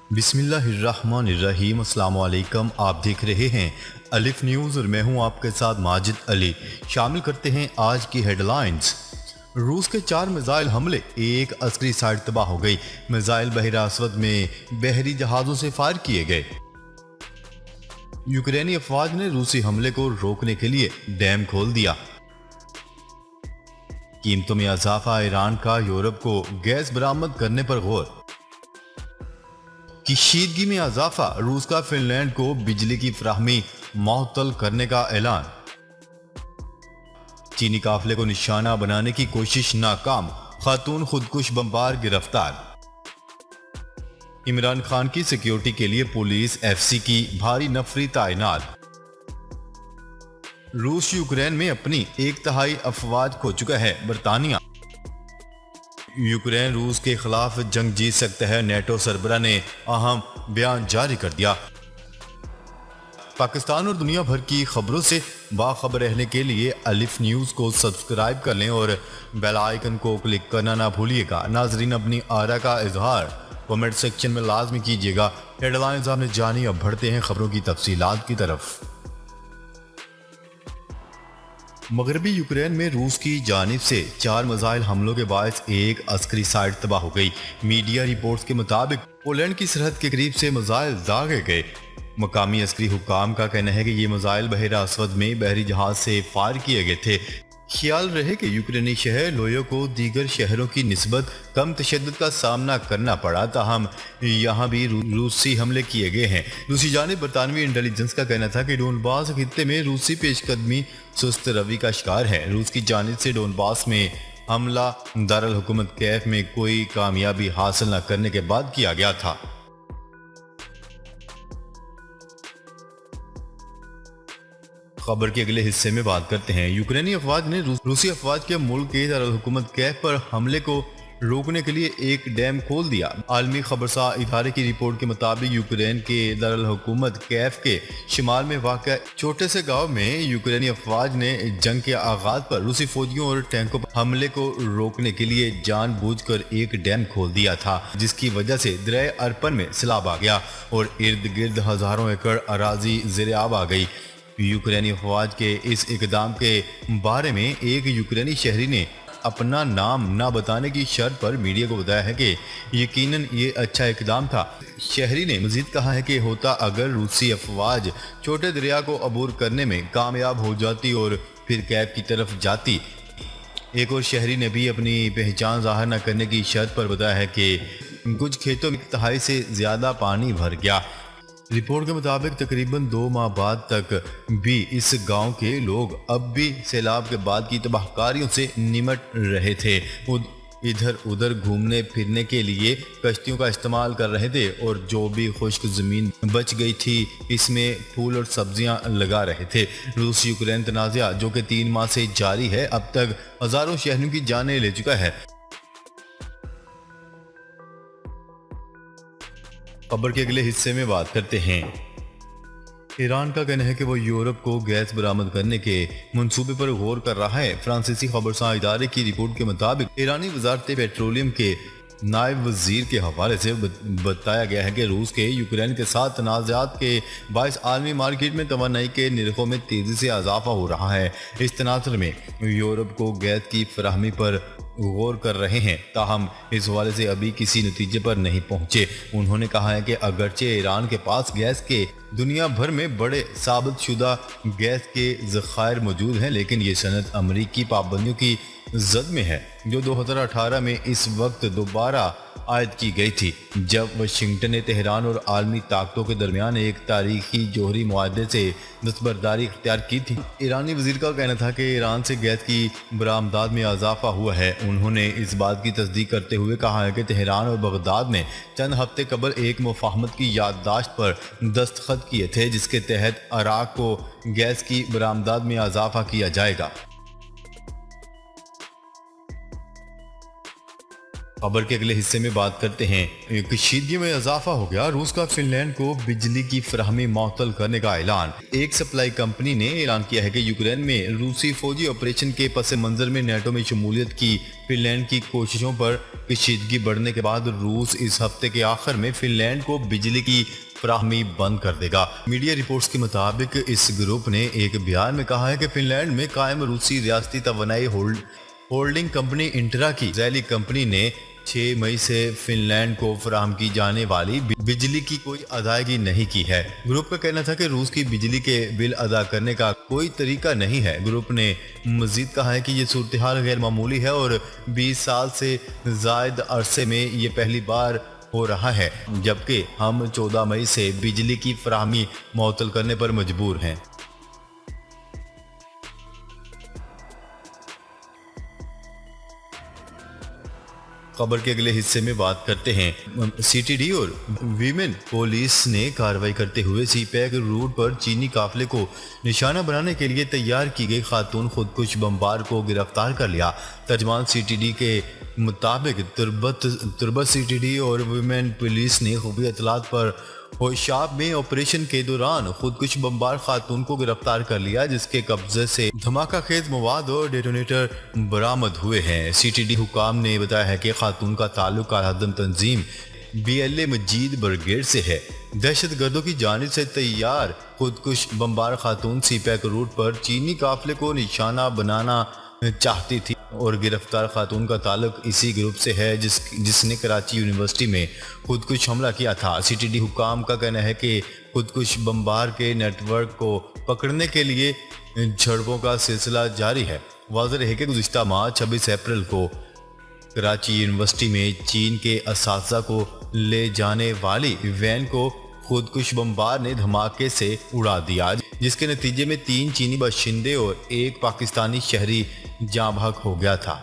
بسم اللہ الرحمن الرحیم۔ السلام علیکم، آپ دیکھ رہے ہیں الف نیوز اور میں ہوں آپ کے ساتھ ماجد علی۔ شامل کرتے ہیں آج کی ہیڈ لائنز۔ روس کے 4 میزائل حملے، ایک عسکری سائٹ تباہ ہو گئی۔ میزائل بحیرہ اسود میں بحری جہازوں سے فائر کیے گئے۔ یوکرینی افواج نے روسی حملے کو روکنے کے لیے ڈیم کھول دیا۔ قیمتوں میں اضافہ، ایران کا یورپ کو گیس برآمد کرنے پر غور۔ کشیدگی میں اضافہ، روس کا فن لینڈ کو بجلی کی فراہمی معطل کرنے کا اعلان۔ چینی قافلے کو نشانہ بنانے کی کوشش ناکام، خاتون خودکش بمبار گرفتار۔ عمران خان کی سیکیورٹی کے لیے پولیس ایف سی کی بھاری نفری تعینات۔ روس یوکرین میں اپنی 1/3 افواج کھو چکا ہے، برطانیہ۔ یوکرین روس کے خلاف جنگ جیت سکتا ہے، نیٹو سربراہ نے اہم بیان جاری کر دیا۔ پاکستان اور دنیا بھر کی خبروں سے باخبر رہنے کے لیے الف نیوز کو سبسکرائب کر لیں اور بیل آئیکن کو کلک کرنا نہ بھولیے گا۔ ناظرین، اپنی آراء کا اظہار کمنٹ سیکشن میں لازمی کیجیے گا۔ ہیڈ لائنز آپ نے جانی، اب بڑھتے ہیں خبروں کی تفصیلات کی طرف۔ مغربی یوکرین میں روس کی جانب سے 4 میزائل حملوں کے باعث ایک عسکری سائٹ تباہ ہو گئی۔ میڈیا رپورٹس کے مطابق پولینڈ کی سرحد کے قریب سے میزائل داغے گئے۔ مقامی عسکری حکام کا کہنا ہے کہ یہ میزائل بحیرہ اسود میں بحری جہاز سے فائر کیے گئے تھے۔ خیال رہے کہ یوکرینی شہر لویو کو دیگر شہروں کی نسبت کم تشدد کا سامنا کرنا پڑا، تاہم یہاں بھی روسی حملے کیے گئے ہیں۔ دوسری جانب برطانوی انٹیلیجنس کا کہنا تھا کہ ڈونباس خطے میں روسی پیش قدمی سست روی کا شکار ہے۔ روس کی جانب سے ڈونباس میں حملہ دارالحکومت کیف میں کوئی کامیابی حاصل نہ کرنے کے بعد کیا گیا تھا۔ خبر کے اگلے حصے میں بات کرتے ہیں۔ یوکرینی افواج نے روسی افواج کے ملک کے دارالحکومت کیف پر حملے کو روکنے کے لیے ایک ڈیم کھول دیا۔ عالمی خبرساں ادارے کی رپورٹ کے مطابق یوکرین کے دارالحکومت کیف کے شمال میں واقع چھوٹے سے گاؤں میں یوکرینی افواج نے جنگ کے آغاز پر روسی فوجیوں اور ٹینکوں پر حملے کو روکنے کے لیے جان بوجھ کر ایک ڈیم کھول دیا تھا، جس کی وجہ سے دریائے ارپن میں سیلاب آ گیا اور ارد گرد ہزاروں ایکڑ اراضی زیر آب آ گئی۔ یوکرینی افواج کے اس اقدام کے بارے میں ایک یوکرینی شہری نے اپنا نام نہ بتانے کی شرط پر میڈیا کو بتایا ہے کہ یقیناً یہ اچھا اقدام تھا۔ شہری نے مزید کہا ہے کہ ہوتا اگر روسی افواج چھوٹے دریا کو عبور کرنے میں کامیاب ہو جاتی اور پھر کیف کی طرف جاتی۔ ایک اور شہری نے بھی اپنی پہچان ظاہر نہ کرنے کی شرط پر بتایا ہے کہ کچھ کھیتوں میں 1/3 سے زیادہ پانی بھر گیا۔ رپورٹ کے مطابق تقریباً 2 ماہ بعد تک بھی اس گاؤں کے لوگ اب بھی سیلاب کے بعد کی تباہ کاریوں سے نمٹ رہے تھے۔ ادھر ادھر گھومنے پھرنے کے لیے کشتیوں کا استعمال کر رہے تھے اور جو بھی خشک زمین بچ گئی تھی اس میں پھول اور سبزیاں لگا رہے تھے۔ روس یوکرین تنازع جو کہ 3 ماہ سے جاری ہے، اب تک ہزاروں شہریوں کی جانیں لے چکا ہے۔ خبر کے اگلے حصے میں بات کرتے ہیں۔ ایران کا کہنا ہے کہ وہ یورپ کو گیس برآمد کرنے کے منصوبے پر غور کر رہا ہے۔ فرانسیسی خبرساں ادارے کی رپورٹ کے مطابق ایرانی وزارت پیٹرولیم کے نائب وزیر کے حوالے سے بتایا گیا ہے کہ روس کے یوکرین کے ساتھ تنازعات کے باعث عالمی مارکیٹ میں توانائی کے نرخوں میں تیزی سے اضافہ ہو رہا ہے۔ اس تناظر میں یورپ کو گیس کی فراہمی پر غور کر رہے ہیں، تاہم اس حوالے سے ابھی کسی نتیجے پر نہیں پہنچے۔ انہوں نے کہا ہے کہ اگرچہ ایران کے پاس گیس کے دنیا بھر میں بڑے ثابت شدہ گیس کے ذخائر موجود ہیں، لیکن یہ صنعت امریکی پابندیوں کی زد میں ہے، جو 2018 میں اس وقت دوبارہ عائد کی گئی تھی جب واشنگٹن نے تہران اور عالمی طاقتوں کے درمیان ایک تاریخی جوہری معاہدے سے دستبرداری اختیار کی تھی۔ ایرانی وزیر کا کہنا تھا کہ ایران سے گیس کی برآمدات میں اضافہ ہوا ہے۔ انہوں نے اس بات کی تصدیق کرتے ہوئے کہا ہے کہ تہران اور بغداد نے چند ہفتے قبل ایک مفاہمت کی یادداشت پر دستخط کیے تھے، جس کے تحت عراق کو گیس کی برآمدات میں اضافہ کیا جائے گا۔ خبر کے اگلے حصے میں بات کرتے ہیں۔ کشیدگی میں اضافہ ہو گیا، روس کا فن لینڈ کو بجلی کی فراہمی معطل کرنے کا اعلان۔ ایک سپلائی کمپنی نے اعلان کیا ہے کہ یوکرین میں روسی فوجی آپریشن کے پس منظر میں نیٹو میں شمولیت کی فن لینڈ کی کوششوں پر کشیدگی بڑھنے کے بعد روس اس ہفتے کے آخر میں فن لینڈ کو بجلی کی فراہمی بند کر دے گا۔ میڈیا رپورٹس کے مطابق اس گروپ نے ایک بیان میں کہا ہے کہ فن لینڈ میں قائم روسی ریاستی توانائی ہولڈنگ کمپنی انٹرا کی ذیلی کمپنی نے 6 مئی سے فن لینڈ کو فراہم کی جانے والی بجلی کی کوئی ادائیگی نہیں کی ہے۔ گروپ کا کہنا تھا کہ روس کی بجلی کے بل ادا کرنے کا کوئی طریقہ نہیں ہے۔ گروپ نے مزید کہا ہے کہ یہ صورتحال غیر معمولی ہے اور 20 سال سے زائد عرصے میں یہ پہلی بار ہو رہا ہے جبکہ ہم 14 مئی سے بجلی کی فراہمی معطل کرنے پر مجبور ہیں۔ خبر کے اگلے حصے میں بات کرتے ہیں۔ سی ٹی ڈی اور ویمن پولیس نے کارروائی کرتے ہوئے سی پیک روٹ پر چینی قافلے کو نشانہ بنانے کے لیے تیار کی گئی خاتون خودکش بمبار کو گرفتار کر لیا۔ ترجمان سی ٹی ڈی کے مطابق تربت سی ٹی ڈی اور ویمن پولیس نے خفیہ اطلاعات پر ہوشاب میں آپریشن کے دوران خودکش بمبار خاتون کو گرفتار کر لیا جس کے قبضے سے دھماکہ خیز مواد اور ڈیٹونیٹر برآمد ہوئے ہیں۔ سی ٹی ڈی حکام نے بتایا ہے کہ خاتون کا تعلق کالعدم تنظیم BLA مجید بریگیڈ سے ہے۔ دہشت گردوں کی جانب سے تیار خودکش بمبار خاتون سی پیک روٹ پر چینی قافلے کو نشانہ بنانا چاہتی تھی اور گرفتار خاتون کا تعلق اسی گروپ سے ہے جس نے کراچی یونیورسٹی میں خودکش حملہ کیا تھا۔ سی ٹی ڈی حکام کا کہنا ہے کہ خودکش بمبار کے نیٹ ورک کو پکڑنے کے لیے جھڑپوں کا سلسلہ جاری ہے۔ واضح ہے کہ گزشتہ ماہ 26 اپریل کو کراچی یونیورسٹی میں چین کے اساتذہ کو لے جانے والی وین کو خودکش بمبار نے دھماکے سے اڑا دیا جس کے نتیجے میں 3 چینی باشندے اور 1 پاکستانی شہری جاں بحق ہو گیا تھا۔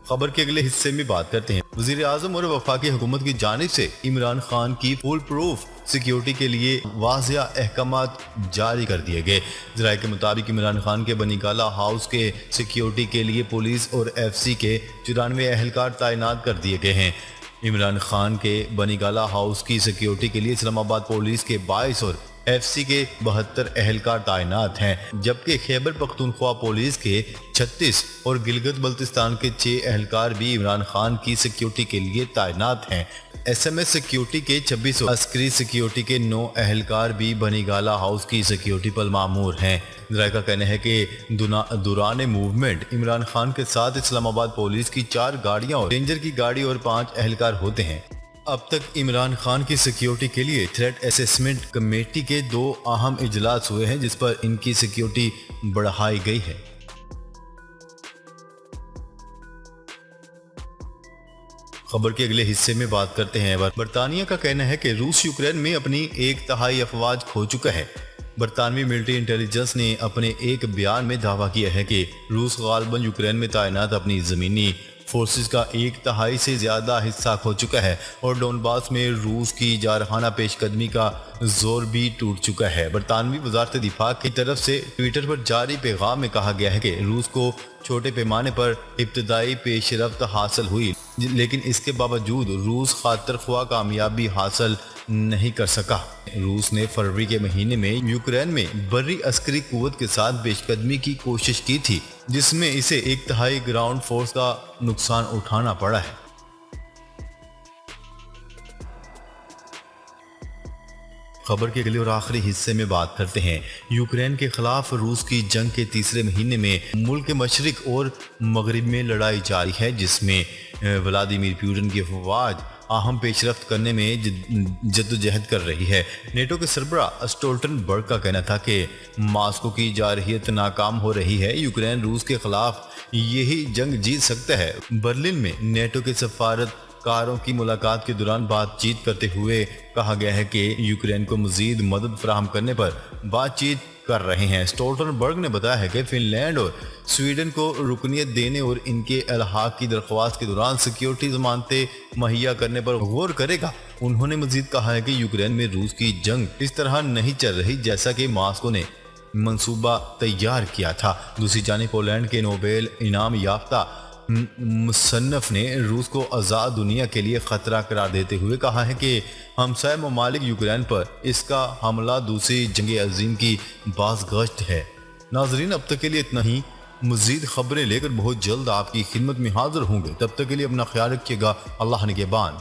خبر کے اگلے حصے میں بات کرتے ہیں۔ وزیر اعظم اور وفاقی حکومت کی جانب سے عمران خان کی فول پروف سیکیورٹی کے لیے واضح احکامات جاری کر دیے گئے۔ ذرائع کے مطابق عمران خان کے بنی گالہ ہاؤس کے سیکیورٹی کے لیے پولیس اور FCC کے 94 اہلکار تعینات کر دیے گئے ہیں۔ عمران خان کے بنی گالہ ہاؤس کی سیکیورٹی کے لیے اسلام آباد پولیس کے 22 اور FCC کے 72 اہلکار تعینات ہیں جبکہ خیبر پختونخوا پولیس کے 36 اور گلگت بلتستان کے 6 اہلکار بھی عمران خان کی سیکیورٹی کے لیے تعینات ہیں۔ SMS سیکیورٹی کے 26 اور عسکری سیکیورٹی کے 9 اہلکار بھی بنی گالہ ہاؤس کی سیکیورٹی پر مامور ہیں۔ ذرائع کا کہنا ہے کہ دوران موومنٹ عمران خان کے ساتھ اسلام آباد پولیس کی 4 گاڑیاں اور رینجر کی گاڑی اور 5 اہلکار ہوتے ہیں۔ اب تک عمران خان کی سیکیورٹی کے لیے تھریٹ اسیسمنٹ کمیٹی کے 2 اہم اجلاس ہوئے ہیں جس پر ان کی سیکیورٹی بڑھائی گئی ہے۔ خبر کے اگلے حصے میں بات کرتے ہیں۔ برطانیہ کا کہنا ہے کہ روس یوکرین میں اپنی 1/3 افواج کھو چکا ہے۔ برطانوی ملٹری انٹیلیجنس نے اپنے ایک بیان میں دعویٰ کیا ہے کہ روس غالباً یوکرین میں تعینات اپنی زمینی فورسز کا 1/3 سے زیادہ حصہ کھو چکا ہے اور ڈونباس میں روس کی جارحانہ پیش قدمی کا زور بھی ٹوٹ چکا ہے۔ برطانوی وزارت دفاع کی طرف سے ٹویٹر پر جاری پیغام میں کہا گیا ہے کہ روس کو چھوٹے پیمانے پر ابتدائی پیش رفت حاصل ہوئی لیکن اس کے باوجود روس خاطر خواہ کامیابی حاصل نہیں کر سکا۔ روس نے فروری کے مہینے میں یوکرین میں بری عسکری قوت کے ساتھ پیش قدمی کی کوشش کی تھی جس میں اسے 1/3 گراؤنڈ فورس کا نقصان اٹھانا پڑا ہے۔ خبر کے اگلے اور آخری حصے میں بات کرتے ہیں۔ یوکرین کے خلاف روس کی جنگ کے تیسرے مہینے میں ملک کے مشرق اور مغرب میں لڑائی جاری ہے جس میں ولادیمیر پوٹن کی افواج اہم پیش رفت کرنے میں جدوجہد کر رہی ہے۔ نیٹو کے سربراہ اسٹولٹنبرگ کا کہنا تھا کہ ماسکو کی جارحیت ناکام ہو رہی ہے، یوکرین روس کے خلاف یہی جنگ جیت سکتا ہے۔ برلن میں نیٹو کے سفارت کاروں کی ملاقات کے دوران بات چیت کرتے ہوئے کہا گیا ہے کہ یوکرین کو مزید مدد فراہم کرنے پر بات چیت کر رہے ہیں۔ اسٹولٹنبرگ نے بتایا ہے کہ فن لینڈ اور سویڈن کو رکنیت دینے اور ان کے الحاق کی درخواست کے دوران سیکیورٹی ضمانتیں مہیا کرنے پر غور کرے گا۔ انہوں نے مزید کہا ہے کہ یوکرین میں روس کی جنگ اس طرح نہیں چل رہی جیسا کہ ماسکو نے منصوبہ تیار کیا تھا۔ دوسری جانب پولینڈ کے نوبیل انعام یافتہ مصنف نے روس کو آزاد دنیا کے لیے خطرہ قرار دیتے ہوئے کہا ہے کہ ہمسائے ممالک یوکرین پر اس کا حملہ دوسری جنگ عظیم کی باز گشت ہے۔ ناظرین، اب تک کے لیے اتنا ہی۔ مزید خبریں لے کر بہت جلد آپ کی خدمت میں حاضر ہوں گے۔ تب تک کے لیے اپنا خیال رکھیے گا۔ اللہ نگہبان۔